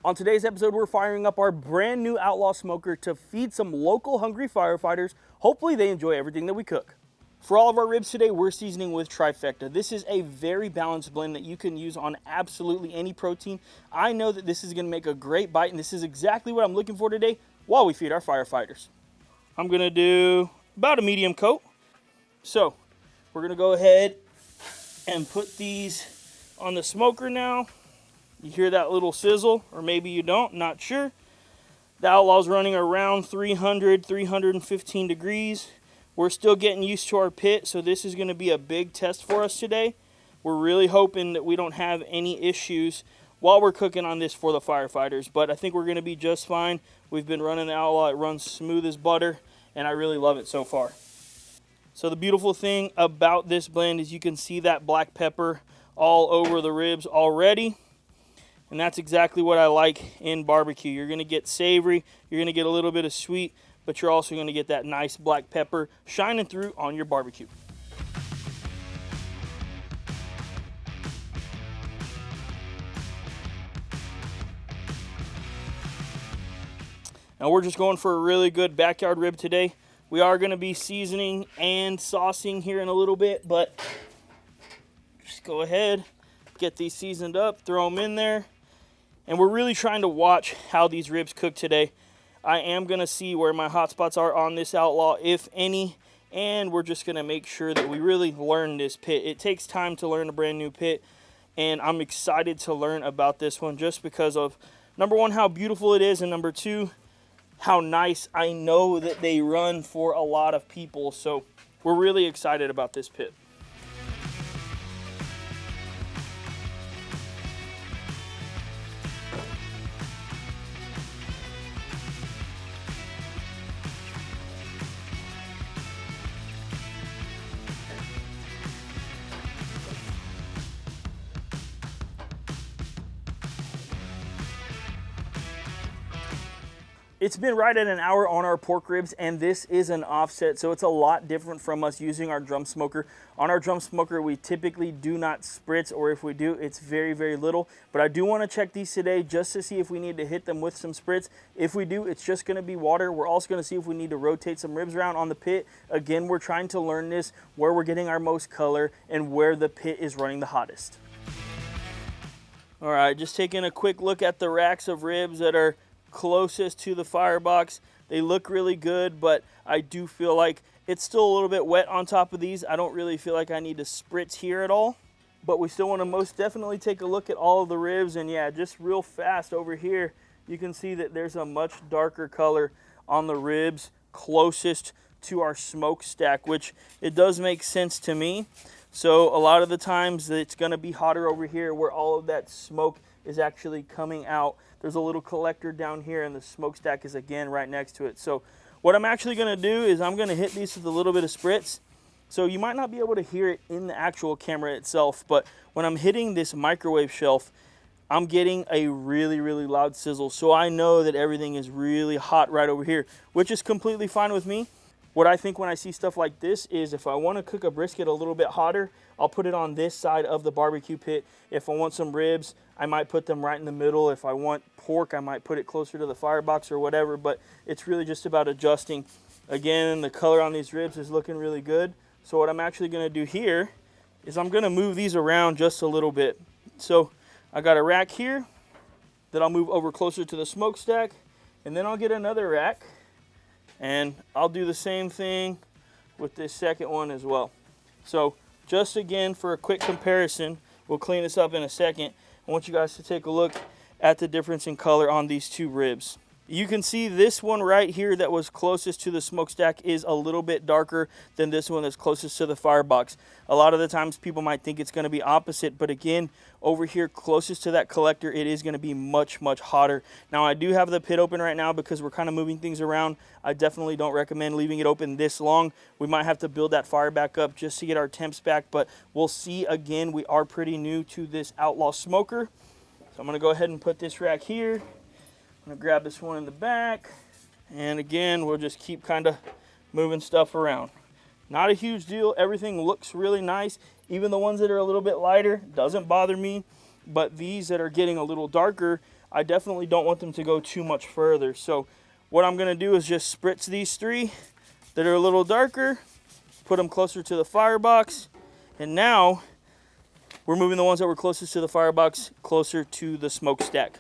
On today's episode, we're firing up our brand new Outlaw Smoker to feed some local hungry firefighters. Hopefully they enjoy everything that we cook. For all of our ribs today, we're seasoning with Trifecta. This is a very balanced blend that you can use on absolutely any protein. I know that this is gonna make a great bite, and this is exactly what I'm looking for today while we feed our firefighters. I'm gonna do about a medium coat. So we're gonna go ahead and put these on the smoker now. You hear that little sizzle, or maybe you don't, not sure. The Outlaw's running around 300, 315 degrees. We're still getting used to our pit, so this is gonna be a big test for us today. We're really hoping that we don't have any issues while we're cooking on this for the firefighters, but I think we're gonna be just fine. We've been running the Outlaw, it runs smooth as butter, and I really love it so far. So the beautiful thing about this blend is you can see that black pepper all over the ribs already. And that's exactly what I like in barbecue. You're gonna get savory, you're gonna get a little bit of sweet, but you're also gonna get that nice black pepper shining through on your barbecue. Now we're just going for a really good backyard rib today. We are gonna be seasoning and saucing here in a little bit, but just go ahead, get these seasoned up, throw them in there. And we're really trying to watch how these ribs cook today. I am gonna see where my hot spots are on this Outlaw, if any, and we're just gonna make sure that we really learn this pit. It takes time to learn a brand new pit, and I'm excited to learn about this one just because of, number one, how beautiful it is, and number two, how nice I know that they run for a lot of people. So we're really excited about this pit. It's been right at an hour on our pork ribs, and this is an offset, so it's a lot different from us using our drum smoker. On our drum smoker, we typically do not spritz, or if we do, it's very, very little. But I do want to check these today just to see if we need to hit them with some spritz. If we do, it's just going to be water. We're also going to see if we need to rotate some ribs around on the pit. Again, we're trying to learn this, where we're getting our most color, and where the pit is running the hottest. All right, just taking a quick look at the racks of ribs that are closest to the firebox. They look really good, but I do feel like it's still a little bit wet on top of these. I don't really feel like I need to spritz here at all, but we still want to most definitely take a look at all of the ribs. And yeah, just real fast over here, you can see that there's a much darker color on the ribs closest to our smokestack, which it does make sense to me. So a lot of the times it's going to be hotter over here where all of that smoke is actually coming out. There's a little collector down here, and the smokestack is again right next to it. So what I'm actually gonna do is I'm gonna hit these with a little bit of spritz. So you might not be able to hear it in the actual camera itself, but when I'm hitting this microwave shelf, I'm getting a really, really loud sizzle. So I know that everything is really hot right over here, which is completely fine with me. What I think when I see stuff like this is if I want to cook a brisket a little bit hotter, I'll put it on this side of the barbecue pit. If I want some ribs, I might put them right in the middle. If I want pork, I might put it closer to the firebox or whatever, but it's really just about adjusting. Again, the color on these ribs is looking really good. So what I'm actually going to do here is I'm going to move these around just a little bit. So I got a rack here that I'll move over closer to the smokestack, and then I'll get another rack. And I'll do the same thing with this second one as well. So just again, for a quick comparison, we'll clean this up in a second. I want you guys to take a look at the difference in color on these two ribs. You can see this one right here that was closest to the smokestack is a little bit darker than this one that's closest to the firebox. A lot of the times people might think it's going to be opposite, but again, over here closest to that collector, it is going to be much, much hotter. Now, I do have the pit open right now because we're kind of moving things around. I definitely don't recommend leaving it open this long. We might have to build that fire back up just to get our temps back, but we'll see. Again, we are pretty new to this Outlaw smoker. So I'm going to go ahead and put this rack here. I'm going to grab this one in the back, and again, we'll just keep kind of moving stuff around. Not a huge deal. Everything looks really nice. Even the ones that are a little bit lighter, doesn't bother me. But these that are getting a little darker, I definitely don't want them to go too much further. So what I'm gonna do is just spritz these 3 that are a little darker, put them closer to the firebox, and now we're moving the ones that were closest to the firebox closer to the smokestack.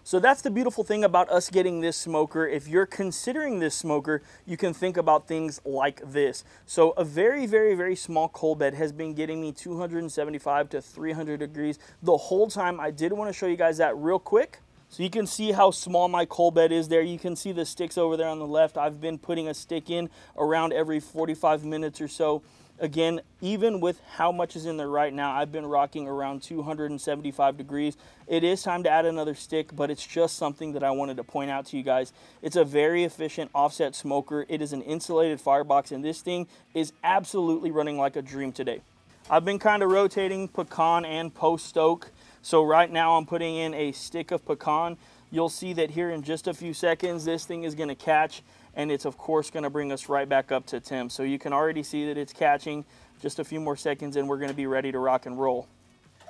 So that's the beautiful thing about us getting this smoker. If you're considering this smoker, you can think about things like this. So a very, very, very small coal bed has been getting me 275 to 300 degrees the whole time. I did want to show you guys that real quick. So you can see how small my coal bed is there. You can see the sticks over there on the left. I've been putting a stick in around every 45 minutes or so. Again, even with how much is in there right now, I've been rocking around 275 degrees. It is time to add another stick, but it's just something that I wanted to point out to you guys. It's a very efficient offset smoker. It is an insulated firebox, and this thing is absolutely running like a dream today. I've been kind of rotating pecan and post oak. So right now I'm putting in a stick of pecan. You'll see that here in just a few seconds, this thing is gonna catch, and it's of course gonna bring us right back up to temp. So you can already see that it's catching. Just a few more seconds and we're gonna be ready to rock and roll.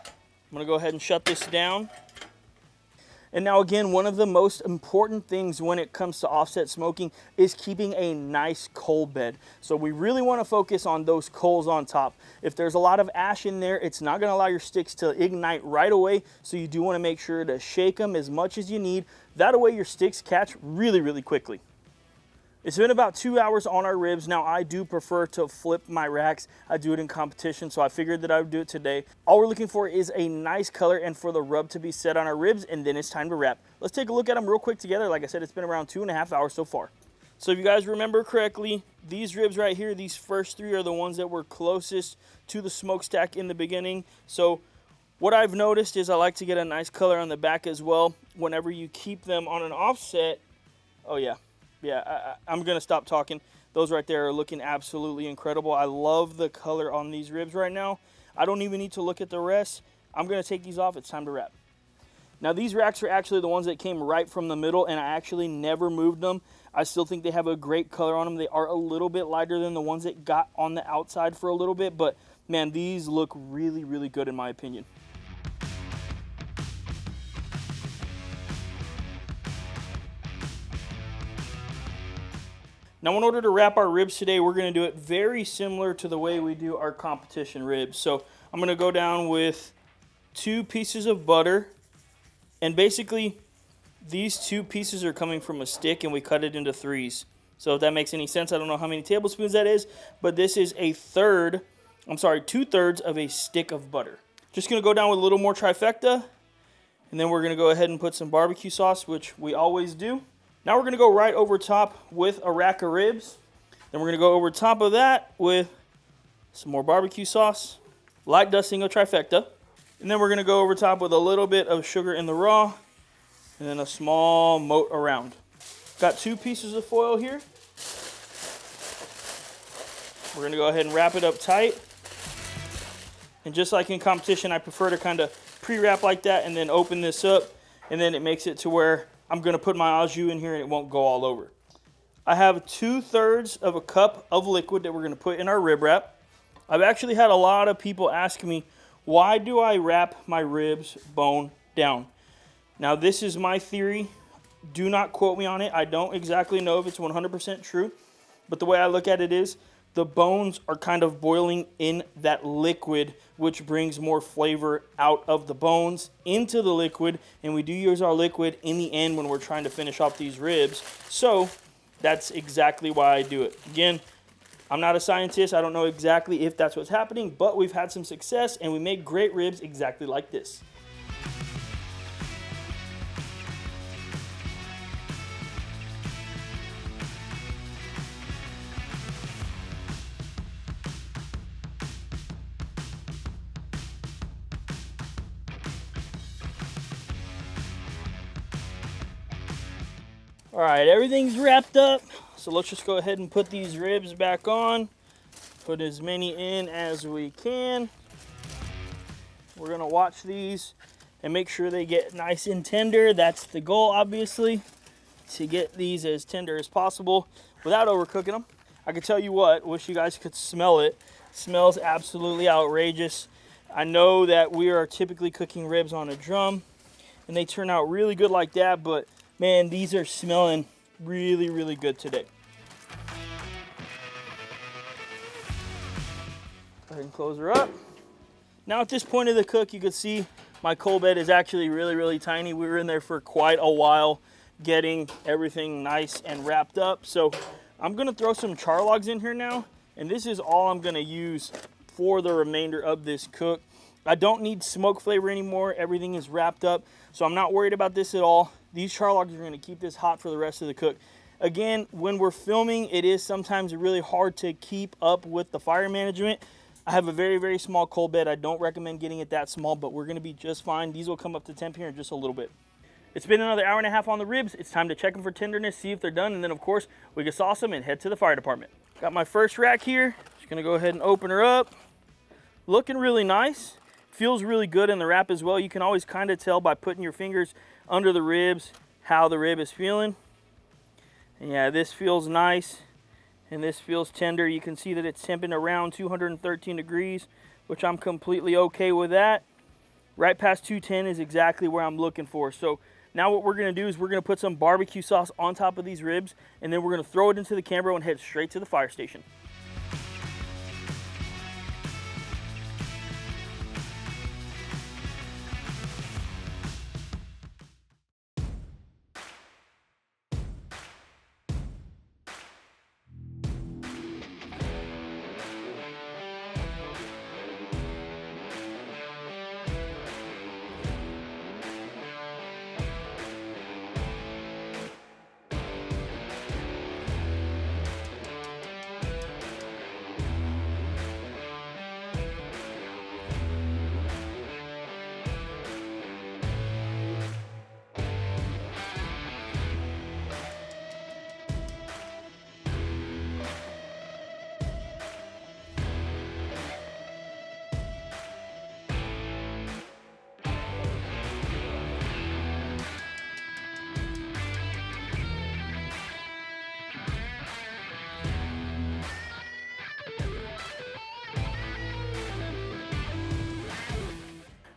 I'm gonna go ahead and shut this down. And now again, one of the most important things when it comes to offset smoking is keeping a nice coal bed. So we really want to focus on those coals on top. If there's a lot of ash in there, it's not going to allow your sticks to ignite right away. So you do want to make sure to shake them as much as you need. That way your sticks catch really, really quickly. It's been about 2 hours on our ribs. Now, I do prefer to flip my racks. I do it in competition, so I figured that I would do it today. All we're looking for is a nice color and for the rub to be set on our ribs, and then it's time to wrap. Let's take a look at them real quick together. Like I said, it's been around 2.5 hours so far. So if you guys remember correctly, these ribs right here, these first 3 are the ones that were closest to the smokestack in the beginning. So what I've noticed is I like to get a nice color on the back as well. Whenever you keep them on an offset, oh yeah. Yeah, I'm going to stop talking. Those right there are looking absolutely incredible. I love the color on these ribs right now. I don't even need to look at the rest. I'm going to take these off. It's time to wrap. Now, these racks are actually the ones that came right from the middle, and I actually never moved them. I still think they have a great color on them. They are a little bit lighter than the ones that got on the outside for a little bit, but man, these look really, really good in my opinion. Now, in order to wrap our ribs today, we're going to do it very similar to the way we do our competition ribs. So I'm going to go down with 2 pieces of butter. And basically, these 2 pieces are coming from a stick, and we cut it into 3s. So if that makes any sense, I don't know how many tablespoons that is, but this is 2/3 of a stick of butter. Just going to go down with a little more trifecta. And then we're going to go ahead and put some barbecue sauce, which we always do. Now we're going to go right over top with a rack of ribs. Then we're going to go over top of that with some more barbecue sauce, light dusting of trifecta. And then we're going to go over top with a little bit of sugar in the raw, and then a small moat around. Got 2 pieces of foil here. We're going to go ahead and wrap it up tight. And just like in competition, I prefer to kind of pre-wrap like that and then open this up. And then it makes it to where I'm going to put my au jus in here and it won't go all over. I have 2/3 of a cup of liquid that we're going to put in our rib wrap. I've actually had a lot of people ask me, why do I wrap my ribs bone down? Now, this is my theory. Do not quote me on it. I don't exactly know if it's 100% true. But the way I look at it is, the bones are kind of boiling in that liquid, which brings more flavor out of the bones into the liquid. And we do use our liquid in the end when we're trying to finish off these ribs. So that's exactly why I do it. Again, I'm not a scientist. I don't know exactly if that's what's happening, but we've had some success and we make great ribs exactly like this. All right, everything's wrapped up. So let's just go ahead and put these ribs back on. Put as many in as we can. We're gonna watch these and make sure they get nice and tender. That's the goal, obviously, to get these as tender as possible without overcooking them. I can tell you what, wish you guys could smell it. It smells absolutely outrageous. I know that we are typically cooking ribs on a drum, and they turn out really good like that. But man, these are smelling really, really good today. Go ahead and close her up. Now at this point of the cook, you can see my coal bed is actually really, really tiny. We were in there for quite a while getting everything nice and wrapped up. So I'm gonna throw some char logs in here now, and this is all I'm gonna use for the remainder of this cook. I don't need smoke flavor anymore. Everything is wrapped up, so I'm not worried about this at all. These char logs are gonna keep this hot for the rest of the cook. Again, when we're filming, it is sometimes really hard to keep up with the fire management. I have a very, very small coal bed. I don't recommend getting it that small, but we're gonna be just fine. These will come up to temp here in just a little bit. It's been another hour and a half on the ribs. It's time to check them for tenderness, see if they're done, and then of course, we can sauce them and head to the fire department. Got my first rack here. Just gonna go ahead and open her up. Looking really nice. Feels really good in the wrap as well. You can always kind of tell by putting your fingers under the ribs how the rib is feeling. And yeah, this feels nice. And this feels tender. You can see that it's temping around 213 degrees, which I'm completely okay with that. Right past 210 is exactly where I'm looking for. So now what we're gonna do is we're gonna put some barbecue sauce on top of these ribs, and then we're gonna throw it into the Cambro and head straight to the fire station.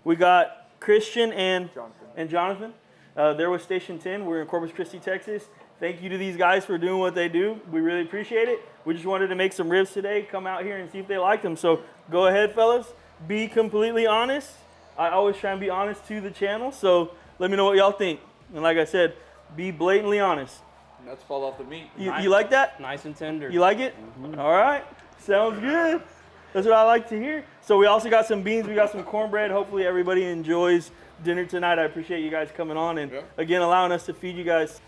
We got Christian and Jonathan. They're with Station 10. We're in Corpus Christi, Texas. Thank you to these guys for doing what they do. We really appreciate it. We just wanted to make some ribs today, come out here and see if they liked them. So go ahead, fellas. Be completely honest. I always try and be honest to the channel. So let me know what y'all think. And like I said, be blatantly honest. Nuts fall off the meat. You like that? Nice and tender. You like it? Mm-hmm. All right. Sounds good. That's what I like to hear. So we also got some beans. We got some cornbread. Hopefully everybody enjoys dinner tonight. I appreciate you guys coming on and again allowing us to feed you guys.